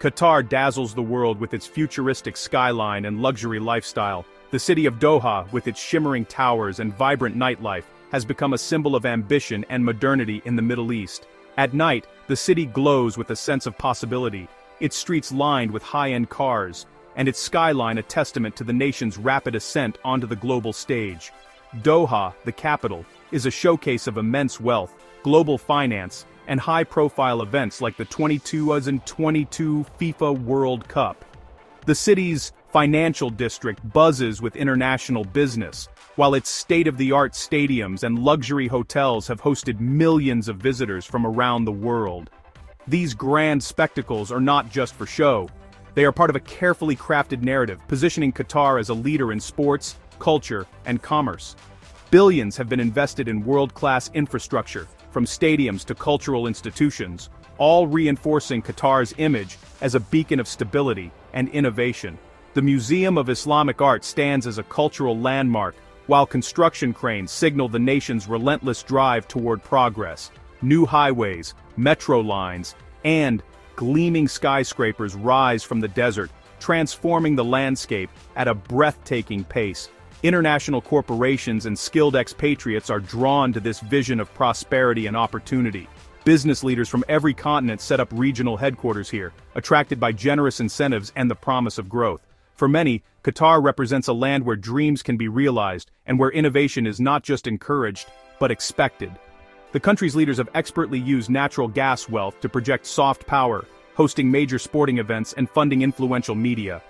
Qatar dazzles the world with its futuristic skyline and luxury lifestyle. The city of Doha, with its shimmering towers and vibrant nightlife, has become a symbol of ambition and modernity in the Middle East. At night, the city glows with a sense of possibility, its streets lined with high-end cars, and its skyline a testament to the nation's rapid ascent onto the global stage. Doha, the capital, is a showcase of immense wealth, global finance, and high-profile events like the 2022 FIFA World Cup. The city's financial district buzzes with international business, while its state-of-the-art stadiums and luxury hotels have hosted millions of visitors from around the world. These grand spectacles are not just for show. They are part of a carefully crafted narrative, positioning Qatar as a leader in sports, culture, and commerce. Billions have been invested in world-class infrastructure, from stadiums to cultural institutions, all reinforcing Qatar's image as a beacon of stability and innovation. The Museum of Islamic Art stands as a cultural landmark, while construction cranes signal the nation's relentless drive toward progress. New highways, metro lines, and gleaming skyscrapers rise from the desert, transforming the landscape at a breathtaking pace. International corporations and skilled expatriates are drawn to this vision of prosperity and opportunity. Business leaders from every continent set up regional headquarters here, attracted by generous incentives and the promise of growth. For many, Qatar represents a land where dreams can be realized and where innovation is not just encouraged, but expected. The country's leaders have expertly used natural gas wealth to project soft power, hosting major sporting events and funding influential media.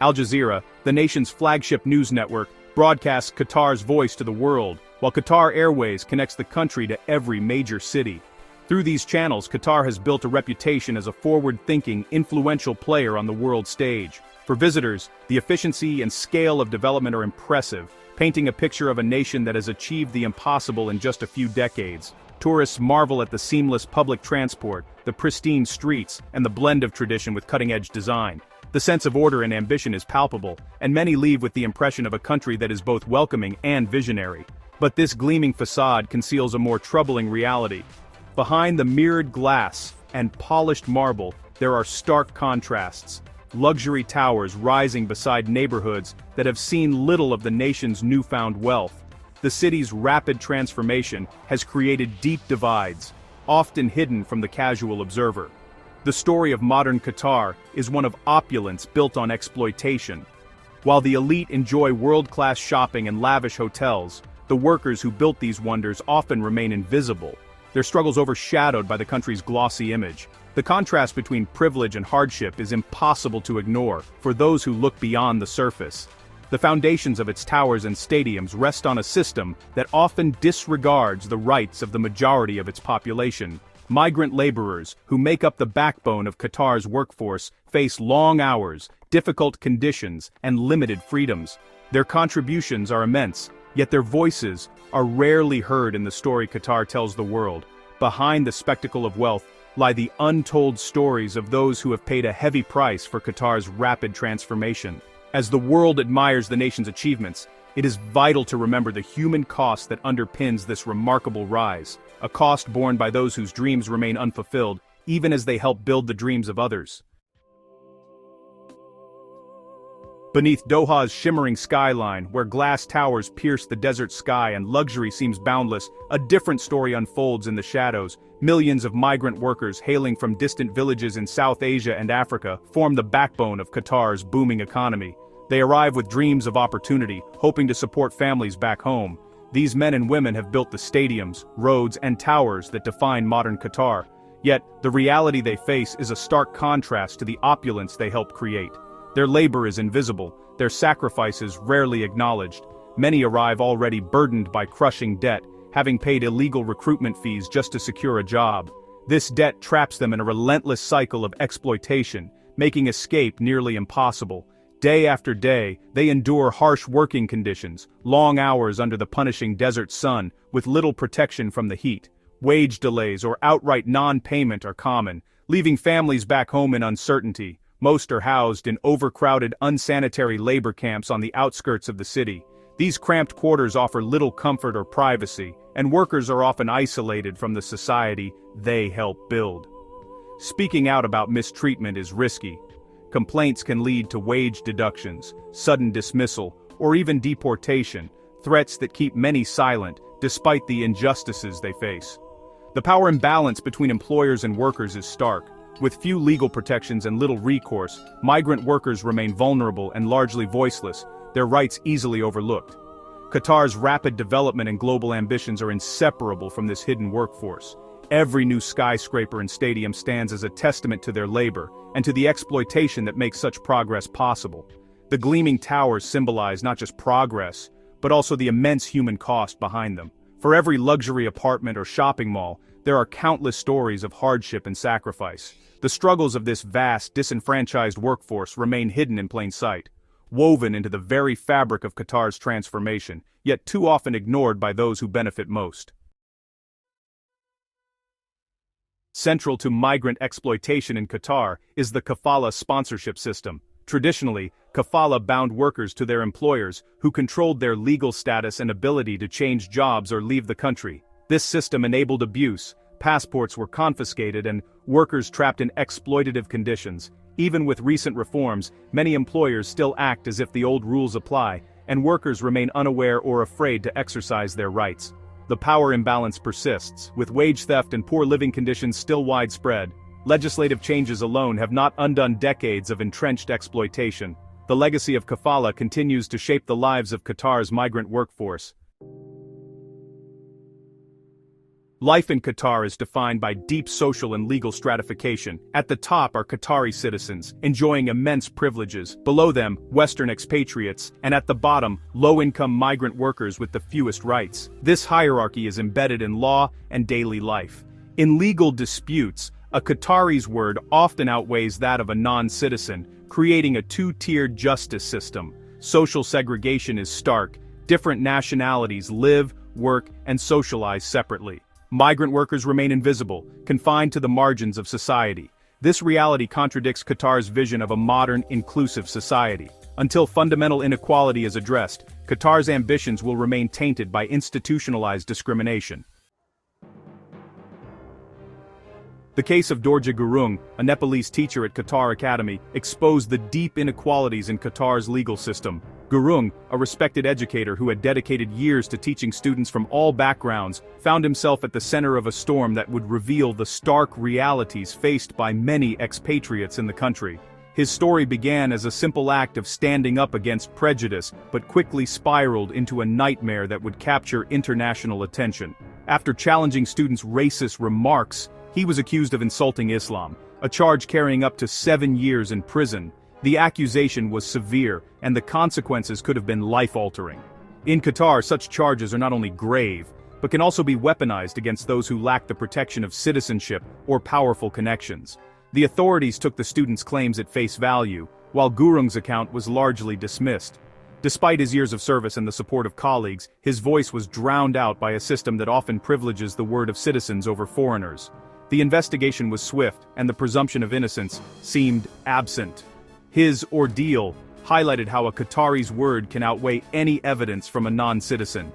Al Jazeera, the nation's flagship news network, broadcasts Qatar's voice to the world, while Qatar Airways connects the country to every major city. Through these channels, Qatar has built a reputation as a forward-thinking, influential player on the world stage. For visitors, the efficiency and scale of development are impressive, painting a picture of a nation that has achieved the impossible in just a few decades. Tourists marvel at the seamless public transport, the pristine streets, and the blend of tradition with cutting-edge design. The sense of order and ambition is palpable, and many leave with the impression of a country that is both welcoming and visionary. But this gleaming facade conceals a more troubling reality. Behind the mirrored glass and polished marble, there are stark contrasts. Luxury towers rising beside neighborhoods that have seen little of the nation's newfound wealth. The city's rapid transformation has created deep divides, often hidden from the casual observer. The story of modern Qatar is one of opulence built on exploitation. While the elite enjoy world-class shopping and lavish hotels, the workers who built these wonders often remain invisible, their struggles overshadowed by the country's glossy image. The contrast between privilege and hardship is impossible to ignore for those who look beyond the surface. The foundations of its towers and stadiums rest on a system that often disregards the rights of the majority of its population. Migrant laborers, who make up the backbone of Qatar's workforce, face long hours, difficult conditions, and limited freedoms. Their contributions are immense, yet their voices are rarely heard in the story Qatar tells the world. Behind the spectacle of wealth lie the untold stories of those who have paid a heavy price for Qatar's rapid transformation. As the world admires the nation's achievements, it is vital to remember the human cost that underpins this remarkable rise, a cost borne by those whose dreams remain unfulfilled, even as they help build the dreams of others. Beneath Doha's shimmering skyline, where glass towers pierce the desert sky and luxury seems boundless, a different story unfolds in the shadows. Millions of migrant workers hailing from distant villages in South Asia and Africa form the backbone of Qatar's booming economy. They arrive with dreams of opportunity, hoping to support families back home. These men and women have built the stadiums, roads, and towers that define modern Qatar. Yet, the reality they face is a stark contrast to the opulence they help create. Their labor is invisible, their sacrifices rarely acknowledged. Many arrive already burdened by crushing debt, having paid illegal recruitment fees just to secure a job. This debt traps them in a relentless cycle of exploitation, making escape nearly impossible. Day after day, they endure harsh working conditions, long hours under the punishing desert sun, with little protection from the heat. Wage delays or outright non-payment are common, leaving families back home in uncertainty. Most are housed in overcrowded, unsanitary labor camps on the outskirts of the city. These cramped quarters offer little comfort or privacy, and workers are often isolated from the society they help build. Speaking out about mistreatment is risky. Complaints can lead to wage deductions, sudden dismissal, or even deportation, threats that keep many silent, despite the injustices they face. The power imbalance between employers and workers is stark. With few legal protections and little recourse, migrant workers remain vulnerable and largely voiceless, their rights easily overlooked. Qatar's rapid development and global ambitions are inseparable from this hidden workforce. Every new skyscraper and stadium stands as a testament to their labor, and to the exploitation that makes such progress possible. The gleaming towers symbolize not just progress, but also the immense human cost behind them. For every luxury apartment or shopping mall, there are countless stories of hardship and sacrifice. The struggles of this vast, disenfranchised workforce remain hidden in plain sight, woven into the very fabric of Qatar's transformation, yet too often ignored by those who benefit most. Central to migrant exploitation in Qatar is the kafala sponsorship system. Traditionally, kafala bound workers to their employers, who controlled their legal status and ability to change jobs or leave the country. This system enabled abuse, passports were confiscated, and workers trapped in exploitative conditions. Even with recent reforms, many employers still act as if the old rules apply, and workers remain unaware or afraid to exercise their rights. The power imbalance persists, with wage theft and poor living conditions still widespread. Legislative changes alone have not undone decades of entrenched exploitation. The legacy of kafala continues to shape the lives of Qatar's migrant workforce. Life in Qatar is defined by deep social and legal stratification. At the top are Qatari citizens, enjoying immense privileges. Below them, Western expatriates, and at the bottom, low-income migrant workers with the fewest rights. This hierarchy is embedded in law and daily life. In legal disputes, a Qatari's word often outweighs that of a non-citizen, creating a two-tiered justice system. Social segregation is stark. Different nationalities live, work, and socialize separately. Migrant workers remain invisible, confined to the margins of society. This reality contradicts Qatar's vision of a modern, inclusive society. Until fundamental inequality is addressed, Qatar's ambitions will remain tainted by institutionalized discrimination. The case of Dorje Gurung, a Nepalese teacher at Qatar Academy, exposed the deep inequalities in Qatar's legal system. Gurung, a respected educator who had dedicated years to teaching students from all backgrounds, found himself at the center of a storm that would reveal the stark realities faced by many expatriates in the country. His story began as a simple act of standing up against prejudice, but quickly spiraled into a nightmare that would capture international attention. After challenging students' racist remarks, he was accused of insulting Islam, a charge carrying up to 7 years in prison. The accusation was severe, and the consequences could have been life-altering. In Qatar, such charges are not only grave, but can also be weaponized against those who lack the protection of citizenship or powerful connections. The authorities took the student's claims at face value, while Gurung's account was largely dismissed. Despite his years of service and the support of colleagues, his voice was drowned out by a system that often privileges the word of citizens over foreigners. The investigation was swift, and the presumption of innocence seemed absent. His ordeal highlighted how a Qatari's word can outweigh any evidence from a non-citizen.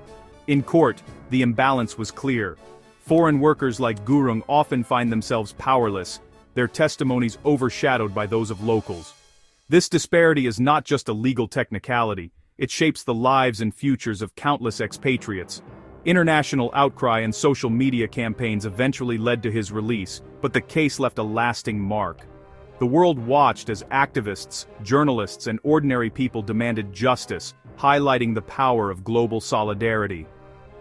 In court, the imbalance was clear. Foreign workers like Gurung often find themselves powerless, their testimonies overshadowed by those of locals. This disparity is not just a legal technicality, it shapes the lives and futures of countless expatriates. International outcry and social media campaigns eventually led to his release, but the case left a lasting mark. The world watched as activists, journalists, and ordinary people demanded justice, highlighting the power of global solidarity.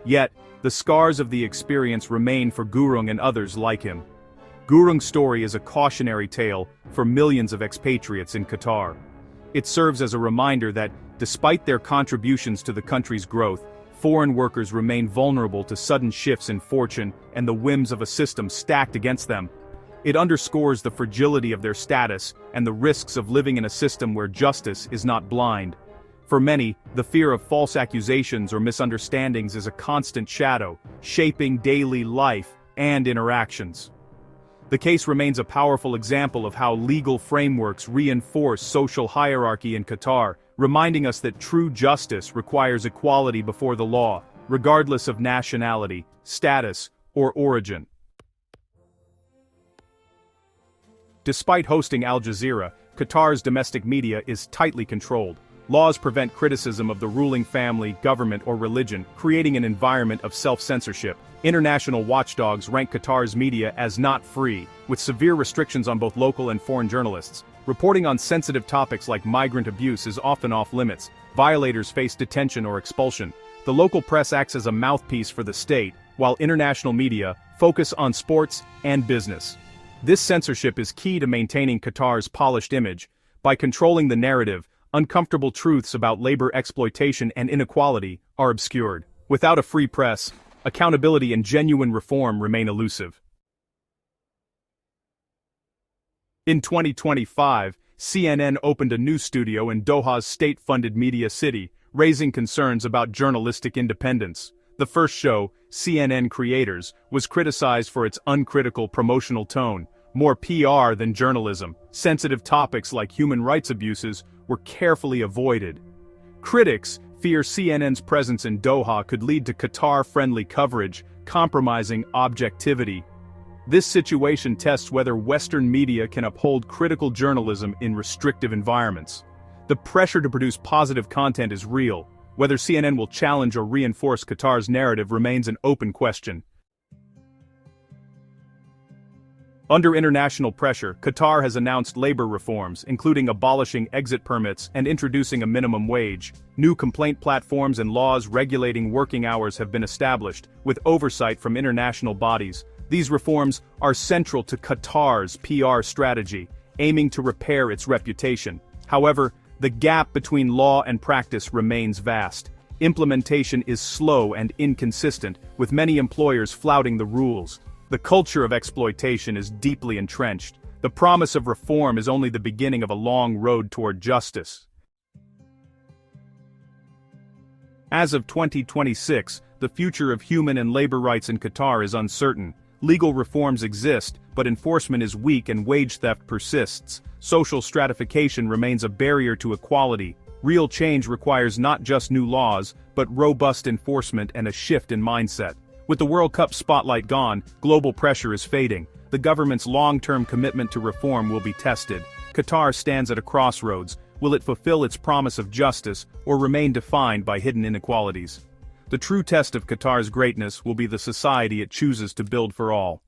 Yet, the scars of the experience remain for Gurung and others like him. Gurung's story is a cautionary tale for millions of expatriates in Qatar. It serves as a reminder that, despite their contributions to the country's growth, foreign workers remain vulnerable to sudden shifts in fortune and the whims of a system stacked against them. It underscores the fragility of their status and the risks of living in a system where justice is not blind. For many, the fear of false accusations or misunderstandings is a constant shadow, shaping daily life and interactions. The case remains a powerful example of how legal frameworks reinforce social hierarchy in Qatar, reminding us that true justice requires equality before the law, regardless of nationality, status, or origin. Despite hosting Al Jazeera, Qatar's domestic media is tightly controlled. Laws prevent criticism of the ruling family, government, or religion, creating an environment of self-censorship. International watchdogs rank Qatar's media as not free, with severe restrictions on both local and foreign journalists. Reporting on sensitive topics like migrant abuse is often off-limits. Violators face detention or expulsion. The local press acts as a mouthpiece for the state, while international media focus on sports and business. This censorship is key to maintaining Qatar's polished image. By controlling the narrative, uncomfortable truths about labor exploitation and inequality are obscured. Without a free press, accountability and genuine reform remain elusive. In 2025, CNN opened a new studio in Doha's state-funded media city, raising concerns about journalistic independence. The first show, CNN Creators, was criticized for its uncritical promotional tone, more PR than journalism. Sensitive topics like human rights abuses were carefully avoided. Critics fear CNN's presence in Doha could lead to Qatar-friendly coverage, compromising objectivity. This situation tests whether Western media can uphold critical journalism in restrictive environments. The pressure to produce positive content is real. Whether CNN will challenge or reinforce Qatar's narrative remains an open question. Under international pressure, Qatar has announced labor reforms, including abolishing exit permits and introducing a minimum wage. New complaint platforms and laws regulating working hours have been established, with oversight from international bodies. These reforms are central to Qatar's PR strategy, aiming to repair its reputation. However, the gap between law and practice remains vast. Implementation is slow and inconsistent, with many employers flouting the rules. The culture of exploitation is deeply entrenched. The promise of reform is only the beginning of a long road toward justice. As of 2026, the future of human and labor rights in Qatar is uncertain. Legal reforms exist, but enforcement is weak and wage theft persists. Social stratification remains a barrier to equality. Real change requires not just new laws, but robust enforcement and a shift in mindset. With the World Cup spotlight gone, global pressure is fading. The government's long-term commitment to reform will be tested. Qatar stands at a crossroads. Will it fulfill its promise of justice, or remain defined by hidden inequalities? The true test of Qatar's greatness will be the society it chooses to build for all.